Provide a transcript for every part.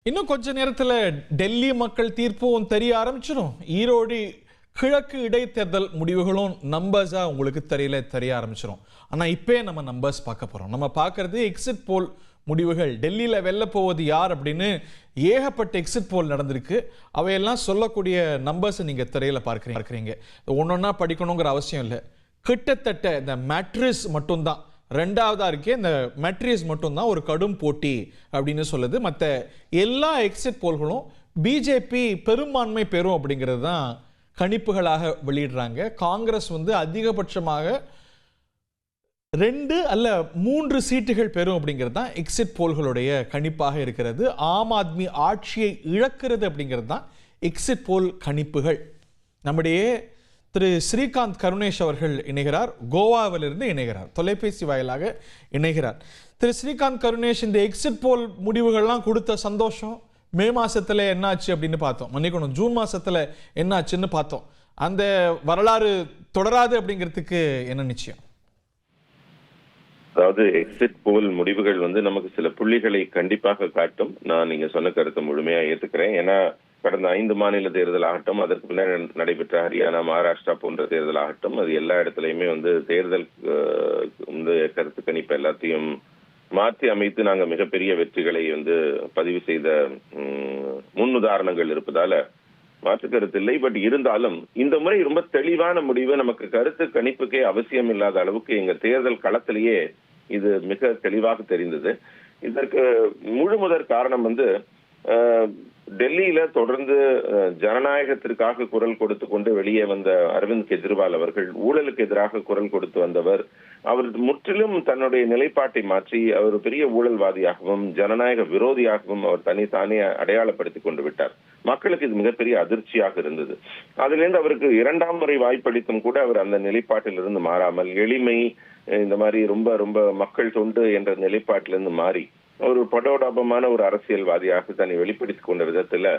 இன்னும் கொஞ்ச நேரத்தில் டெல்லி மக்கள் தீர்ப்பும் தெரிய ஆரம்பிச்சிடும். ஈரோடு கிழக்கு இடைத்தேர்தல் முடிவுகளும் நம்பர்ஸா உங்களுக்கு தெரிய ஆரம்பிச்சிடும். ஆனால் இப்போ நம்ம நம்பர்ஸ் பார்க்க போகிறோம். நம்ம பார்க்கறது எக்ஸிட் போல் முடிவுகள். டெல்லியில் வெல்ல போவது யார் அப்படின்னு ஏகப்பட்ட எக்ஸிட் போல் நடந்திருக்கு. அவையெல்லாம் சொல்லக்கூடிய நம்பர்ஸை நீங்கள் திரையில் பார்க்குறீங்க. ஒன்றொன்னா படிக்கணுங்கிற அவசியம் இல்லை. கிட்டத்தட்ட இந்த மேட்ரிஸ் மட்டும்தான் ரெண்டாவதா இருக்கே. இந்த மேட்ரிஸ் மட்டும்தான் ஒரு கடும் போட்டி அப்படின்னு சொல்லுது. மற்ற எல்லா எக்ஸிட் போல்களும் பிஜேபி பெரும்பான்மை பெறும் அப்படிங்கிறது தான் கணிப்புகளாக வெளியிடுறாங்க. காங்கிரஸ் அதிகபட்சமாக 2 அல்ல 3 சீட்டுகள் பெறும் அப்படிங்கிறது தான் எக்ஸிட் போல்களுடைய கணிப்பாக இருக்கிறது. ஆம் ஆத்மி ஆட்சியை இழக்கிறது அப்படிங்கிறது தான் எக்ஸிட் போல் கணிப்புகள். நம்முடைய திரு ஸ்ரீகாந்த் கருணேஷ் அவர்கள் இணைகிறார். கோவாவிலிருந்து இணைகிறார், தொலைபேசி வாயிலாக இணைகிறார். திரு ஸ்ரீகாந்த் கருணேஷ், இந்த எக்ஸிட் போல் முடிவுகள்லாம் கொடுத்த சந்தோஷம் மே மாசத்துல என்னாச்சு அப்படின்னு பார்த்தோம். மன்னிக்கணும், ஜூன் மாசத்துல என்னாச்சுன்னு பார்த்தோம். அந்த வரலாறு தொடராது அப்படிங்கிறதுக்கு என்ன நிச்சயம்? அதாவது எக்ஸிட் போல் முடிவுகள் நமக்கு சில புள்ளிகளை கண்டிப்பாக காட்டும். நான் நீங்க சொன்ன கருத்தை முழுமையா ஏத்துக்கிறேன். ஏன்னா கடந்த 5 மாநில தேர்தல் ஆகட்டும், அதற்கு பின்னர் நடைபெற்ற ஹரியானா, மகாராஷ்டிரா போன்ற தேர்தல் ஆகட்டும், அது எல்லா இடத்துலையுமே தேர்தல் கருத்து கணிப்பு எல்லாத்தையும் மாற்றி அமைத்து நாங்க மிகப்பெரிய வெற்றிகளை பதிவு செய்த முன்னுதாரணங்கள் இருப்பதால மாற்று கருத்து இல்லை. பட் இருந்தாலும் இந்த முறை ரொம்ப தெளிவான முடிவு, நமக்கு கருத்து கணிப்புக்கே அவசியம் இல்லாத அளவுக்கு எங்க தேர்தல் களத்திலேயே இது மிக தெளிவாக தெரிந்தது. இதற்கு முழுமுதற் காரணம் டெல்லியில தொடர்ந்து ஜனநாயகத்திற்காக குரல் கொடுத்து கொண்டு வெளியே வந்த அரவிந்த் கெஜ்ரிவால் அவர்கள் ஊழலுக்கு எதிராக குரல் கொடுத்து வந்தவர். அவர் முற்றிலும் தன்னுடைய நிலைப்பாட்டை மாற்றி அவர் பெரிய ஊழல்வாதியாகவும் ஜனநாயக விரோதியாகவும் அவர் தானே அடையாளப்படுத்திக் கொண்டு விட்டார். மக்களுக்கு இது மிகப்பெரிய அதிர்ச்சியாக இருந்தது. அதிலிருந்து அவருக்கு 2ஆம் முறை வாய்ப்பளித்தும் கூட அவர் அந்த நிலைப்பாட்டிலிருந்து மாறாமல் எளிமை, இந்த மாதிரி ரொம்ப ரொம்ப மக்கள் தொண்டு என்ற நிலைப்பாட்டிலிருந்து மாறி ஒரு படோடாபமான ஒரு அரசியல்வாதியாக தன்னை வெளிப்படுத்திக் கொண்ட விதத்துல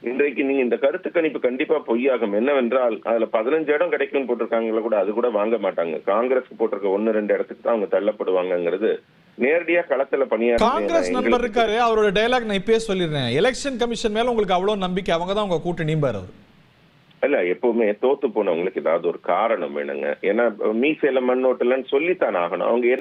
இன்றைக்கு நீங்க இந்த கருத்து கணிப்பு கண்டிப்பா பொய்யாகும். என்னவென்றால் அதுல 15 இடம் கிடைக்கும்னு போட்டிருக்காங்களா கூட, அது கூட வாங்க மாட்டாங்க. காங்கிரஸ் போட்டிருக்க 1-2 இடத்துக்கு தான் அவங்க தள்ளப்படுவாங்கிறது நேரடியா களத்துல பணியாற்ற காங்கிரஸ் நண்பர் இருக்காரு. அவரோட டயலாக் நான் இப்பயே சொல்லிடுறேன். எலெக்ஷன் கமிஷன் மேல உங்களுக்கு அவ்வளவு நம்பிக்கை, அவங்க தான் உங்க கூட்டணி பாரு. இல்ல, எப்பவுமே தோத்து போனவங்களுக்கு ஏதாவது ஒரு காரணம் வேணுங்க. ஏன்னா மீசையில மண்ணோட்டலன்னு சொல்லித்தான் ஆகணும். அவங்க